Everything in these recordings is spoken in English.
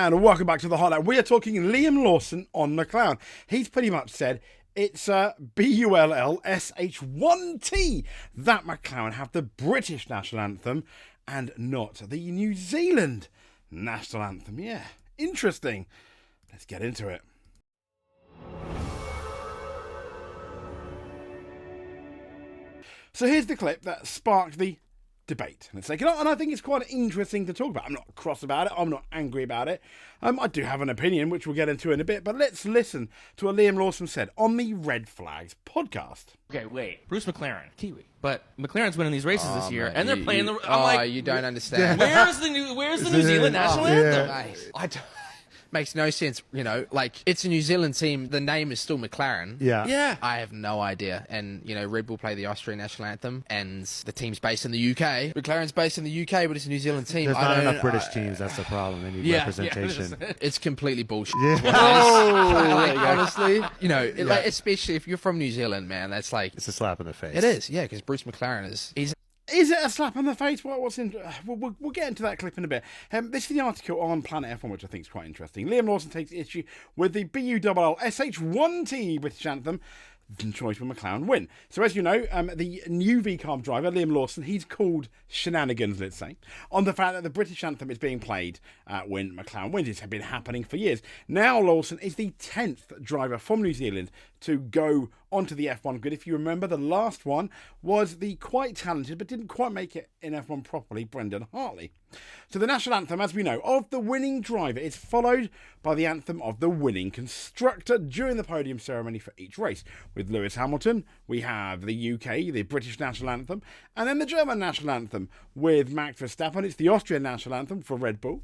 And welcome back to the highlight. We are talking Liam Lawson on McLaren. He's pretty much said it's BULLSH1T that McLaren have the British national anthem and not the New Zealand national anthem. Yeah, interesting. Let's get into it. So here's the clip that sparked the debate. Let's take it on, and I think it's quite interesting to talk about. I'm not cross about it. I'm not angry about it. I do have an opinion, which we'll get into in a bit, but let's listen to what Liam Lawson said on the Red Flags podcast. Okay, wait. Bruce McLaren, Kiwi. But McLaren's winning these races this year, and they're playing the... I'm like, you don't understand. Where's the New Zealand national anthem? Mate, I don't... Makes no sense, you know, like, it's a New Zealand team, the name is still McLaren. Yeah. I have no idea. And, you know, Red Bull play the Austrian national anthem, and the team's based in the UK. McLaren's based in the UK, but it's a New Zealand team. There's not enough British teams, that's the problem. They need representation. It's completely bullshit. Yeah. Like, honestly, you know, like, especially if you're from New Zealand, man, that's like... It's a slap in the face. It is, yeah, because Bruce McLaren he's... Is it a slap on the face? What's in? We'll get into that clip in a bit. This is the article on Planet F1, which I think is quite interesting. Liam Lawson takes issue with the BULLSH1T British anthem. Choice with McLaren win. So as you know, the new VCARB driver, Liam Lawson, he's called shenanigans, let's say, on the fact that the British anthem is being played when McLaren wins. It's been happening for years. Now Lawson is the 10th driver from New Zealand to go onto the F1 grid. If you remember, the last one was the quite talented but didn't quite make it in F1 properly, Brendan Hartley. So the national anthem, as we know, of the winning driver is followed by the anthem of the winning constructor during the podium ceremony for each race. With Lewis Hamilton, we have the UK, the British national anthem, and then the German national anthem. With Max Verstappen, it's the Austrian national anthem for Red Bull,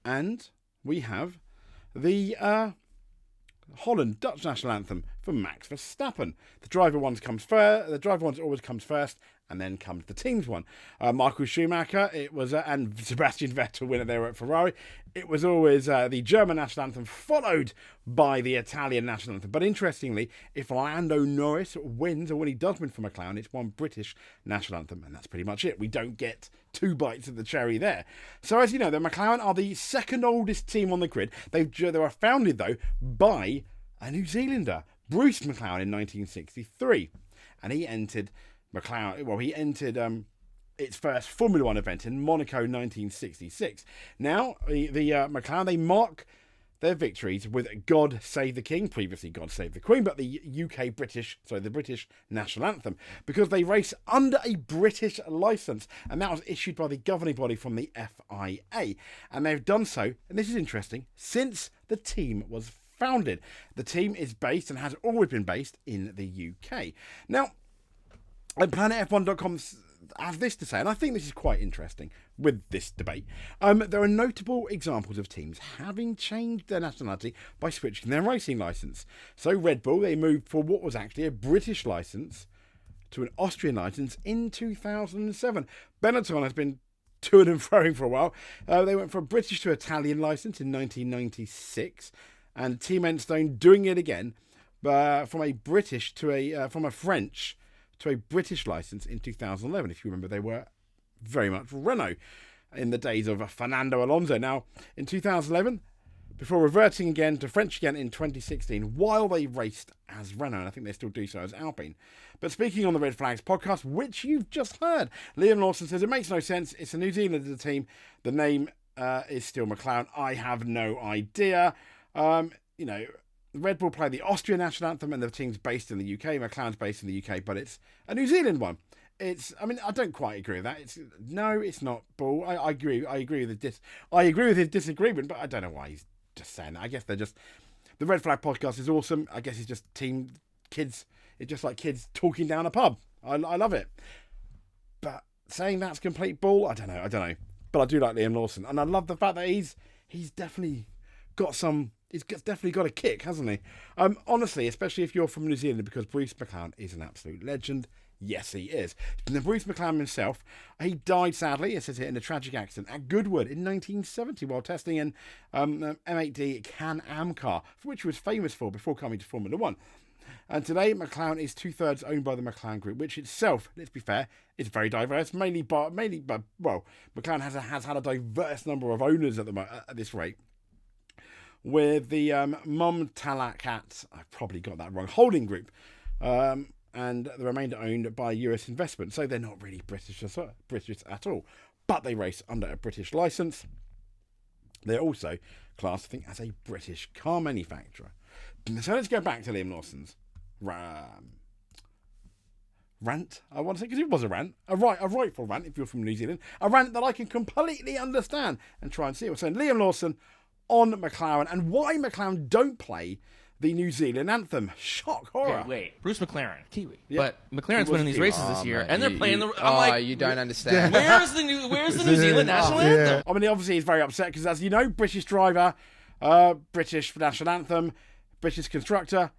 and we have the Holland Dutch national anthem for Max Verstappen. The driver ones always comes first, and then comes the team's one. Michael Schumacher, it was, and Sebastian Vettel winner there at Ferrari. It was always the German national anthem followed by the Italian national anthem. But interestingly, if Lando Norris wins, or when he does win for McLaren, it's one British national anthem, and that's pretty much it. We don't get two bites of the cherry there. So as you know, the McLaren are the second oldest team on the grid. They were founded, though, by a New Zealander, Bruce McLaren, in 1963, and he entered its first Formula One event in Monaco 1966. Now, the McLaren, they mark their victories with God Save the King, previously God Save the Queen, but the the British national anthem, because they race under a British licence, and that was issued by the governing body from the FIA. And they've done so, and this is interesting, since the team was founded. The team is based, and has always been based, in the UK. Now, PlanetF1.com has this to say, and I think this is quite interesting with this debate. There are notable examples of teams having changed their nationality by switching their racing licence. So Red Bull, they moved for what was actually a British licence to an Austrian licence in 2007. Benetton has been to and froing for a while. They went from British to Italian licence in 1996, and Team Enstone doing it again, from a French to a British licence in 2011. If you remember, they were very much Renault in the days of Fernando Alonso. Now, in 2011, before reverting again to French again in 2016, while they raced as Renault, and I think they still do so as Alpine. But speaking on the Red Flags podcast, which you've just heard, Liam Lawson says it makes no sense. It's a New Zealander team. The name is still McLaren. I have no idea. Red Bull play the Austrian national anthem, and the team's based in the UK. McLaren's based in the UK, but it's a New Zealand one. I don't quite agree with that. It's not bull. I agree. I agree with his disagreement, but I don't know why he's just saying that. I guess the Red Flag podcast is awesome. I guess it's just kids. It's just like kids talking down a pub. I love it. But saying that's complete bull, I don't know. But I do like Liam Lawson, and I love the fact that he's definitely got some. He's definitely got a kick, hasn't he? Honestly, especially if you're from New Zealand, because Bruce McLaren is an absolute legend. Yes, he is. And Bruce McLaren himself, he died, sadly, it says here, in a tragic accident at Goodwood in 1970 while testing an M8D Can-Am car, for which he was famous for before coming to Formula One. And today, McLaren is 2/3 owned by the McLaren Group, which itself, let's be fair, is very diverse. McLaren has had a diverse number of owners at this rate. with the Mumtalakat, I've probably got that wrong, holding group, and the remainder owned by US investment. So they're not really British at all, but they race under a British licence. They're also classed, I think, as a British car manufacturer. So let's go back to Liam Lawson's rant, I want to say, because it was a rant, a rightful rant if you're from New Zealand, a rant that I can completely understand and try and see what's saying. Liam Lawson on McLaren and why McLaren don't play the New Zealand anthem. Shock horror. Okay, wait, Bruce McLaren, Kiwi, Yeah. but McLaren's winning these races this year, and they're playing the. I'm Oh, like, you don't understand. Where's the New Zealand national anthem? I mean, obviously he's very upset because, as you know, British driver, British national anthem, British constructor,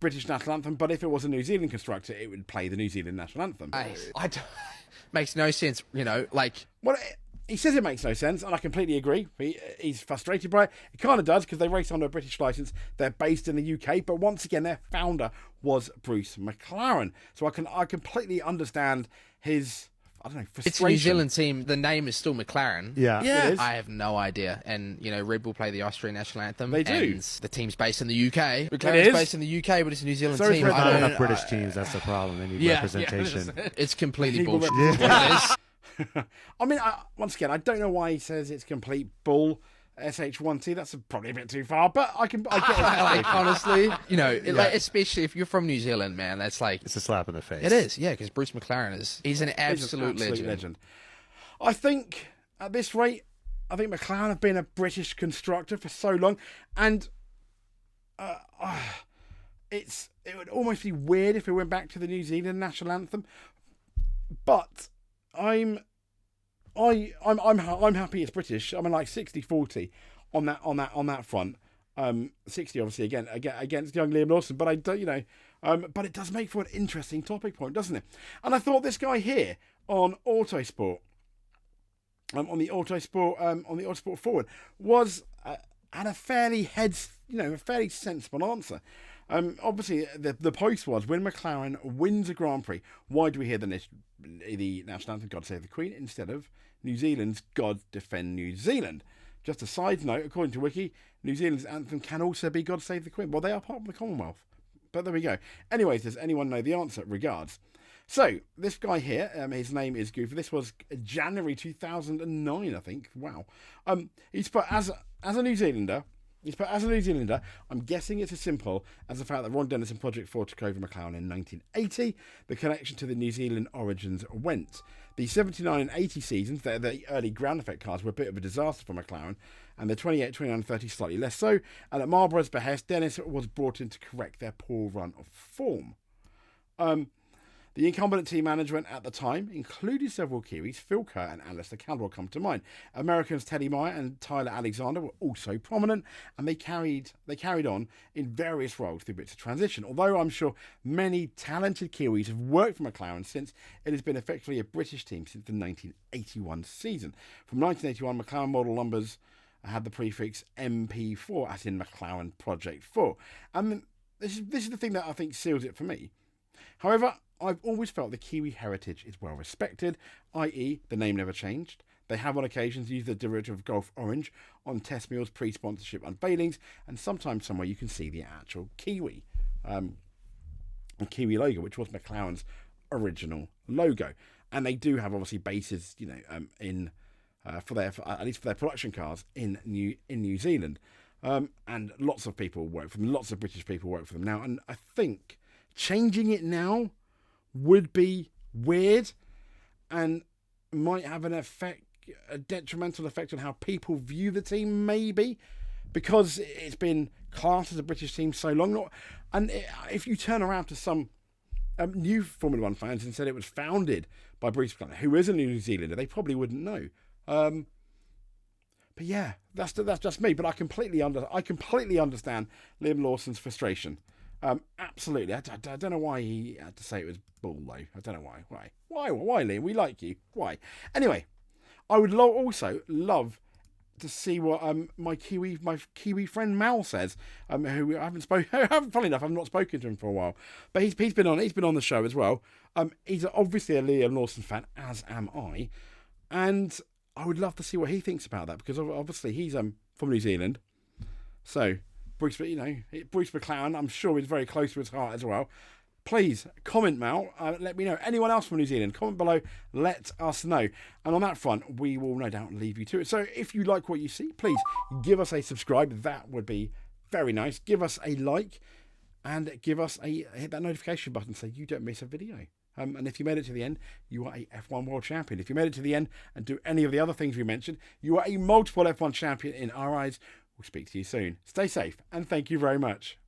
British national anthem. But if it was a New Zealand constructor, it would play the New Zealand national anthem. I don't, makes no sense, like. Well, he says it makes no sense, and I completely agree. He's frustrated by it. It kind of does, because they race under a British licence. They're based in the UK, but once again, their founder was Bruce McLaren. So I completely understand his, I don't know, frustration. It's a New Zealand team. The name is still McLaren. Yeah. Yeah. It is. I have no idea. And, Red Bull play the Austrian national anthem. They do. And the team's based in the UK. It McLaren's is. based in the UK, but it's a New Zealand Sorry team. for There's I not don't- enough British teams. That's the problem. They need Yeah, representation. It's completely People bullshit. represent- What it is. I mean, once again, I don't know why he says it's complete bull. SH1T, that's probably a bit too far, but I get it. Like, honestly, like, especially if you're from New Zealand, man, that's like. It's a slap in the face. It is, yeah, because Bruce McLaren he's an He's absolute, an legend. I think at this rate, McLaren have been a British constructor for so long, and it would almost be weird if we went back to the New Zealand national anthem. But I'm happy it's British. I mean, like 60-40 on that front. 60 obviously again against young Liam Lawson, but I don't, but it does make for an interesting topic point, doesn't it? And I thought this guy here on Autosport, on the Autosport Forum was had a fairly sensible answer. Obviously, the post was, when McLaren wins a Grand Prix, why do we hear the national anthem, God Save the Queen, instead of New Zealand's God Defend New Zealand? Just a side note, according to Wiki, New Zealand's anthem can also be God Save the Queen. Well, they are part of the Commonwealth. But there we go. Anyways, does anyone know the answer? Regards. So, this guy here, his name is Goofer. This was January 2009, I think. Wow. He's put as a New Zealander. I'm guessing it's as simple as the fact that Ron Dennis and Project 4 took over McLaren in 1980. The connection to the New Zealand origins went. The 79 and 80 seasons, the early ground effect cars, were a bit of a disaster for McLaren, and the 28, 29, 30 slightly less so. And at Marlborough's behest, Dennis was brought in to correct their poor run of form. The incumbent team management at the time included several Kiwis. Phil Kerr and Alistair Caldwell come to mind. Americans Teddy Meyer and Tyler Alexander were also prominent, and they carried on in various roles through bits of transition. Although I'm sure many talented Kiwis have worked for McLaren since it has been effectively a British team since the 1981 season. From 1981, McLaren model numbers had the prefix MP4, as in McLaren Project 4. And this is the thing that I think seals it for me. However, I've always felt the Kiwi heritage is well respected, i.e. the name never changed. They have on occasions used the derivative of Golf Orange on test meals, pre-sponsorship unveilings, and sometimes somewhere you can see the actual Kiwi logo, which was McLaren's original logo. And they do have obviously bases, in at least for their production cars in New Zealand, and lots of people work for them. Lots of British people work for them now, and I think changing it now would be weird and might have a detrimental effect on how people view the team, maybe, because it's been classed as a British team so long. And if you turn around to some new Formula One fans and said it was founded by Bruce McLaren, who is a New Zealander, they probably wouldn't know. But yeah, that's just me. But I completely understand Liam Lawson's frustration. Absolutely. I don't know why he had to say it was bull, though. I don't know why. Why, Liam? We like you. Why? Anyway, I would also love to see what my Kiwi friend Mal says. Who I haven't spoken. Funny enough, I've not spoken to him for a while. But he's been on the show as well. He's obviously a Liam Lawson fan, as am I, and I would love to see what he thinks about that, because obviously he's from New Zealand. So, Bruce McLaren, I'm sure is very close to his heart as well. Please comment, Mal. Let me know. Anyone else from New Zealand, comment below. Let us know. And on that front, we will no doubt leave you to it. So if you like what you see, please give us a subscribe. That would be very nice. Give us a like and hit that notification button so you don't miss a video. And if you made it to the end, you are a F1 World Champion. If you made it to the end and do any of the other things we mentioned, you are a multiple F1 champion in our eyes. We'll speak to you soon. Stay safe and thank you very much.